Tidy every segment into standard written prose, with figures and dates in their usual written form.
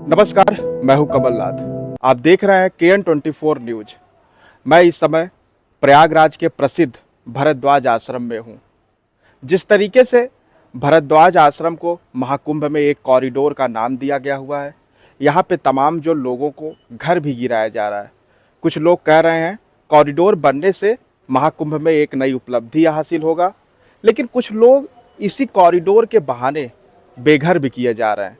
नमस्कार, मैं हूं कमलनाथ। आप देख रहे हैं KN24 न्यूज। मैं इस समय प्रयागराज के प्रसिद्ध भरद्वाज आश्रम में हूं। जिस तरीके से भरद्वाज आश्रम को महाकुंभ में एक कॉरिडोर का नाम दिया गया हुआ है, यहाँ पे तमाम जो लोगों को घर भी गिराया जा रहा है। कुछ लोग कह रहे हैं कॉरिडोर बनने से महाकुंभ में एक नई उपलब्धि हासिल होगा, लेकिन कुछ लोग इसी कॉरिडोर के बहाने बेघर भी किए जा रहे हैं।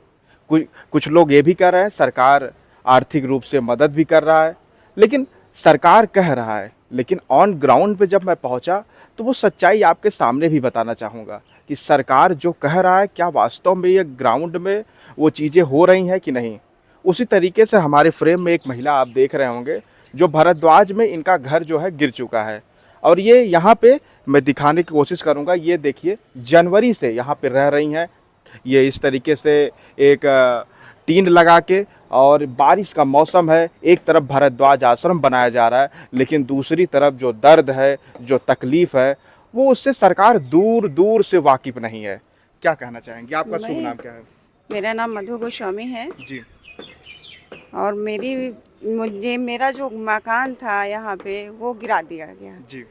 कुछ लोग ये भी कह रहे हैं सरकार आर्थिक रूप से मदद भी कर रहा है, लेकिन सरकार कह रहा है, लेकिन ऑन ग्राउंड पे जब मैं पहुंचा तो वो सच्चाई आपके सामने भी बताना चाहूँगा कि सरकार जो कह रहा है क्या वास्तव में ये ग्राउंड में वो चीज़ें हो रही हैं कि नहीं। उसी तरीके से हमारे फ्रेम में एक महिला आप देख रहे होंगे जो भरद्वाज में इनका घर जो है गिर चुका है, और ये यहाँ पे मैं दिखाने की कोशिश करूँगा। ये देखिए, जनवरी से यहाँ पे रह रही हैं। ये इस तरीके से एक टीन लगा के, और बारिश का मौसम है, एक तरफ भरद्वाज आश्रम बनाया जा रहा है, लेकिन दूसरी तरफ जो दर्द है, जो तकलीफ है, वो उससे सरकार दूर दूर से वाकिफ नहीं है। क्या कहना चाहेंगे? आपका शुभ नाम क्या है? मेरा नाम मधु गोस्वामी है। जी और मेरा जो मकान था यहाँ पे वो गिरा दिया गया। जी।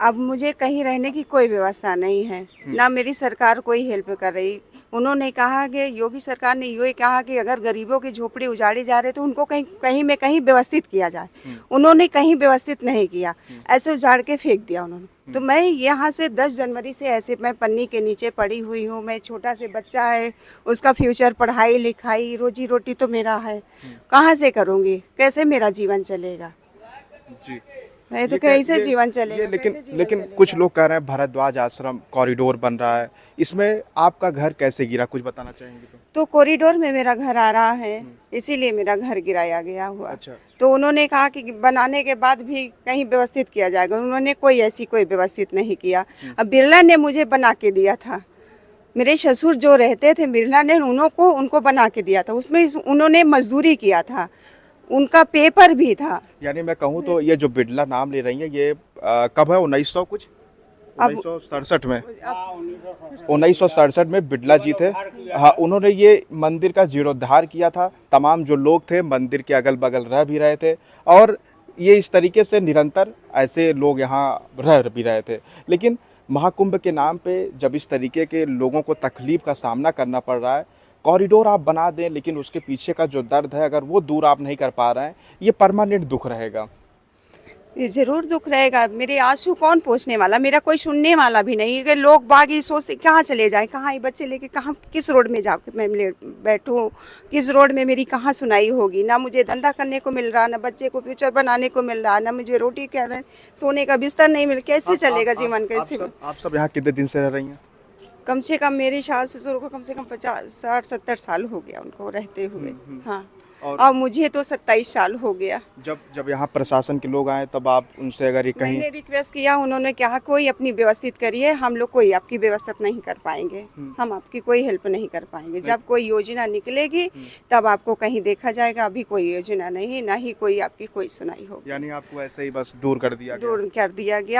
अब मुझे कहीं रहने की कोई व्यवस्था नहीं है, ना मेरी सरकार कोई हेल्प कर रही। उन्होंने कहा कि योगी सरकार ने ये कहा कि अगर गरीबों की झोपड़ी उजाड़ी जा रही तो उनको कहीं कहीं में कहीं व्यवस्थित किया जाए। उन्होंने कहीं व्यवस्थित नहीं किया, ऐसे उजाड़ के फेंक दिया उन्होंने। तो मैं यहाँ से 10 जनवरी से ऐसे मैं पन्नी के नीचे पड़ी हुई हूँ। मैं छोटा से बच्चा है, उसका फ्यूचर, पढ़ाई लिखाई, रोजी रोटी तो मेरा है, कहाँ से करूँगी, कैसे मेरा जीवन चलेगा? जी। नहीं तो कैसे जीवन चलेगा? लेकिन कुछ लोग कह रहे हैं भरद्वाज आश्रम कॉरिडोर बन रहा है, इसमें आपका घर कैसे गिरा, कुछ बताना चाहेंगे? तो कॉरिडोर में मेरा घर आ रहा है, इसीलिए मेरा घर गिराया गया हुआ। अच्छा। तो उन्होंने कहा कि बनाने के बाद भी कहीं व्यवस्थित किया जाएगा। उन्होंने कोई व्यवस्थित नहीं किया। अब बिरला ने मुझे बना के दिया था, मेरे ससुर जो रहते थे बिरला ने उनको बना के दिया था। उसमें उन्होंने मजदूरी किया था, उनका पेपर भी था। यानी मैं कहूँ तो ये जो बिड़ला नाम ले रही है, ये कब है? 1900 कुछ 1967 में, 1967 में बिड़ला जी थे। हाँ, उन्होंने ये मंदिर का जीर्णोद्धार किया था। तमाम जो लोग थे मंदिर के अगल बगल रह भी रहे थे, और ये इस तरीके से निरंतर ऐसे लोग यहाँ रह भी रहे थे। लेकिन महाकुंभ के नाम पे जब इस तरीके के लोगों को तकलीफ का सामना करना पड़ रहा है, कॉरिडोर आप बना दें, लेकिन उसके पीछे का जो दर्द है अगर वो दूर आप नहीं कर पा रहे हैं, ये परमानेंट दुख रहेगा। ये जरूर दुख रहेगा। मेरे आंसू कौन पोंछने वाला? मेरा कोई सुनने वाला भी नहीं है कि लोग बाग ये सोचते कहाँ चले जाए, कहाँ ये बच्चे लेके कहाँ, किस रोड में जाकर मैं बैठूँ, किस रोड में मेरी कहाँ सुनाई होगी? ना मुझे धंधा करने को मिल रहा, ना बच्चे को फ्यूचर बनाने को मिल रहा, ना मुझे रोटी क्या रहे, सोने का बिस्तर नहीं मिल, कैसे चलेगा जीवन? कैसे? आप सब यहाँ कितने दिन से रह रही हैं? कम से कम मेरे सास ससुर को कम से कम 50-60-70 साल हो गया उनको रहते हुए। हाँ, और मुझे तो 27 साल हो गया। जब यहाँ प्रशासन के लोग आए तब आप उनसे अगर ये कहीं? मैंने रिक्वेस्ट किया, उन्होंने कहा कोई अपनी व्यवस्थित करिए, हम लोग कोई आपकी व्यवस्था नहीं कर पाएंगे, हम आपकी कोई हेल्प नहीं कर पाएंगे। जब कोई योजना निकलेगी तब आपको कहीं देखा जाएगा। अभी कोई योजना नहीं, ना ही कोई आपकी कोई सुनाई होगी। यानी आपको ऐसे ही बस दूर कर दिया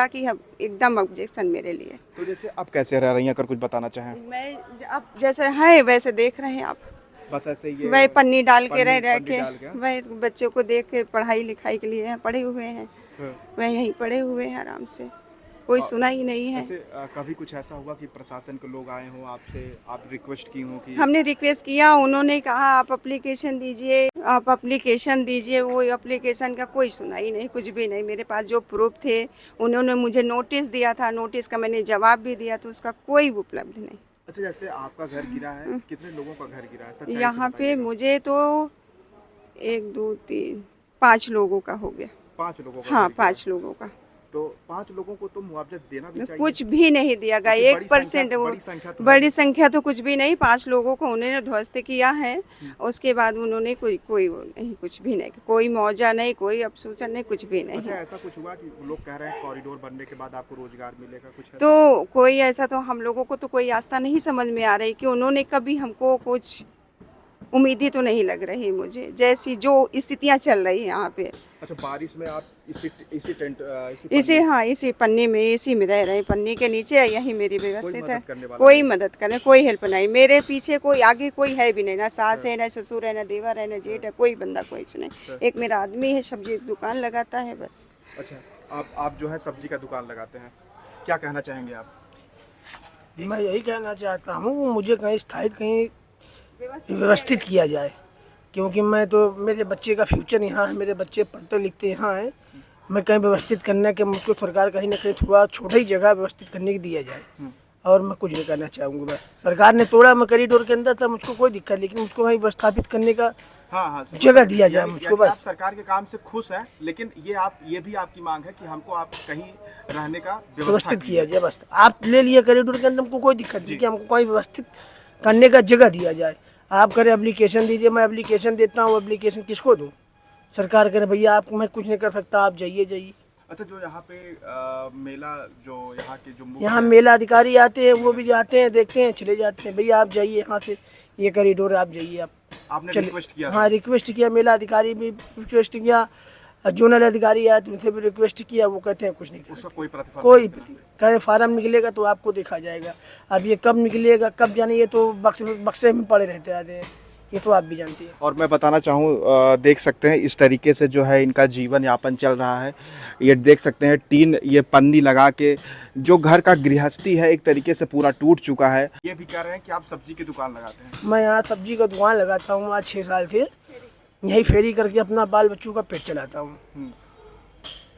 कि हम एकदम ऑब्जेक्शन मेरे लिए। तो जैसे आप कैसे रह रही हैं, अगर कुछ बताना चाहें? मैं अब जैसे है वैसे देख रहे हैं आप, बस ऐसे ही वही पन्नी डाल के रह के वही बच्चों को देख के पढ़ाई लिखाई के लिए पढ़े हुए हैं, वह यहीं पढ़े हुए हैं आराम से, कोई सुना ही नहीं है। कभी कुछ ऐसा हुआ कि प्रशासन के लोग आए हों आपसे, आप रिक्वेस्ट की हो कि? हमने रिक्वेस्ट किया, उन्होंने कहा आप एप्लीकेशन दीजिए, वो एप्लीकेशन का कोई सुनाई नहीं, कुछ भी नहीं। मेरे पास जो प्रूफ थे, उन्होंने मुझे नोटिस दिया था, नोटिस का मैंने जवाब भी दिया, तो उसका कोई उपलब्ध नहीं। अच्छा, जैसे आपका घर गिरा है, कितने लोगों का घर गिरा है यहाँ पे? मुझे तो 1 2 3 5 लोगों का हो गया। 5 लोगों का? हाँ, 5 लोगों का। तो 5 लोगों को तो मुआवजा देना भी चाहिए। कुछ भी नहीं दिया गया, 1%। बड़ी संख्या तो कुछ भी नहीं। 5 लोगों को उन्होंने ध्वस्त किया है, उसके बाद उन्होंने कोई वो नहीं, कुछ भी नहीं, कोई मुआवजा नहीं, कोई अफसूचन नहीं, कुछ भी नहीं। अच्छा, ऐसा कुछ हुआ कि लोग कह रहे हैं कॉरिडोर बनने के बाद आपको रोजगार मिलेगा, कुछ है? तो कोई ऐसा तो हम लोगों को तो कोई आस्था नहीं समझ में आ रही कि उन्होंने कभी हमको कुछ उम्मीद ही तो नहीं लग रही मुझे, जैसी जो स्थितियाँ चल रही है यहाँ पे। अच्छा, बारिश में आप इसी टेंट इसी पन्नी में, इसी में रह रहे हैं, पन्नी के नीचे यही मेरी व्यवस्थित है। मदद करने वाला कोई मदद करे, कोई हेल्प नहीं, मेरे पीछे कोई आगे कोई है भी नहीं, ना सास है, ना ससुर है, ना देवर है, ना जेठ है, कोई बंदा कोई नहीं। एक मेरा आदमी है, सब्जी की दुकान लगाता है बस। अच्छा, आप जो है सब्जी का दुकान लगाते हैं, क्या कहना चाहेंगे आप? मैं यही कहना चाहता हूँ, मुझे कहीं स्थायित कहीं व्यवस्थित किया जाए, क्योंकि मैं तो, मेरे बच्चे का फ्यूचर यहाँ है, मेरे बच्चे पढ़ते लिखते यहाँ हैं। मैं कहीं व्यवस्थित करने के, मुझको सरकार कहीं ना कहीं थोड़ा छोटा ही जगह व्यवस्थित करने की दिया जाए। और मैं कुछ नहीं करना चाहूँगा, बस सरकार ने तोड़ा, मैं कॉरिडोर के अंदर था, मुझको कोई दिक्कत, लेकिन मुझको कहीं व्यवस्थापित करने का हाँ, जगह दिया जाए मुझको यानी बस। आप सरकार के काम से खुश हैं, लेकिन ये भी आपकी मांग है कि हमको आप कहीं रहने का व्यवस्थित किया जाए बस। आप ले लिए कॉरिडोर के अंदर, हमको कोई दिक्कत नहीं, कि हमको कहीं व्यवस्थित करने का जगह दिया जाए। आप करें एप्लीकेशन दीजिए, मैं एप्लीकेशन देता हूँ, एप्लीकेशन किसको दूँ? सरकार करे भैया आप, मैं कुछ नहीं कर सकता, आप जाइए। अच्छा, जो यहाँ पे मेला, जो यहाँ के जो यहाँ मेला अधिकारी आते हैं, वो भी जाते हैं, देखते हैं, चले जाते हैं, भैया आप जाइए यहाँ से, ये कॉरिडोर आप जाइए, आप आपने चले। रिक्वेस्ट किया? हाँ, रिक्वेस्ट किया, मेला अधिकारी भी रिक्वेस्ट किया, जोनल अधिकारी आया तो उनसे भी रिक्वेस्ट किया, वो कहते हैं कुछ नहीं कर उसका कोई प्रतिफल कोई कहे फार्म निकलेगा तो आपको देखा जाएगा। अब ये कब निकलेगा, कब जाने, ये तो बक्से में पड़े रहते आते हैं, ये तो आप भी जानती हैं। और मैं बताना चाहूँ, देख सकते हैं इस तरीके से जो है इनका जीवन यापन चल रहा है। ये देख सकते हैं टीन, ये पन्नी लगा के जो घर का गृहस्थी है एक तरीके से पूरा टूट चुका है। ये भी कह रहे हैं कि आप सब्जी की दुकान लगाते हैं। मैं यहाँ सब्जी का दुकान लगाता हूँ आज 6 साल से, यही फेरी करके अपना बाल बच्चों का पेट चलाता हूँ।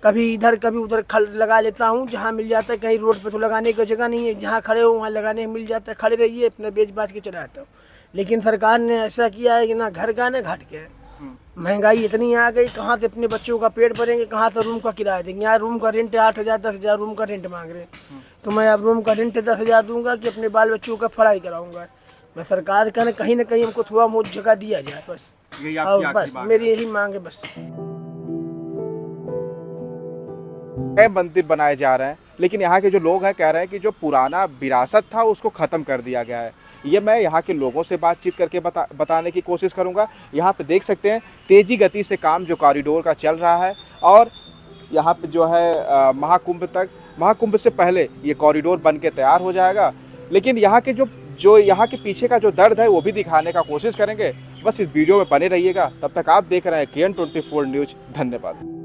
कभी इधर कभी उधर खल लगा लेता हूँ, जहाँ मिल जाता है। कहीं रोड पे तो लगाने की जगह नहीं है, जहाँ खड़े हो वहाँ लगाने मिल जाता है, खड़े रहिए, अपने बेच बाच के चलाता हूँ। लेकिन सरकार ने ऐसा किया है कि ना घर का ना घाट के, महंगाई इतनी आ गई, कहाँ से अपने बच्चों का पेट भरेंगे, कहाँ से रूम का किराया देंगे। यहाँ रूम का रेंट 8,000 10,000 रूम का रेंट मांग रहे हैं, तो मैं अब रूम का रेंट 10,000 दूंगा कि अपने बाल बच्चों का पढ़ाई कराऊंगा। मैं सरकार का कहीं ना कहीं हमको थोड़ा बहुत जगह दिया जाए बस, और बस मेरी यही मांग है बस। नए मंदिर बनाए जा रहे हैं, लेकिन यहाँ के जो लोग हैं कह रहे हैं कि जो पुराना विरासत था उसको ख़त्म कर दिया गया है। ये मैं यहाँ के लोगों से बातचीत करके बताने की कोशिश करूँगा। यहाँ पे देख सकते हैं तेज़ी गति से काम जो कॉरिडोर का चल रहा है, और यहाँ पे जो है महाकुंभ से पहले ये कॉरिडोर बन के तैयार हो जाएगा। लेकिन यहाँ के जो यहाँ के पीछे का जो दर्द है वो भी दिखाने का कोशिश करेंगे। बस इस वीडियो में बने रहिएगा। तब तक आप देख रहे हैं KN24 न्यूज़। धन्यवाद।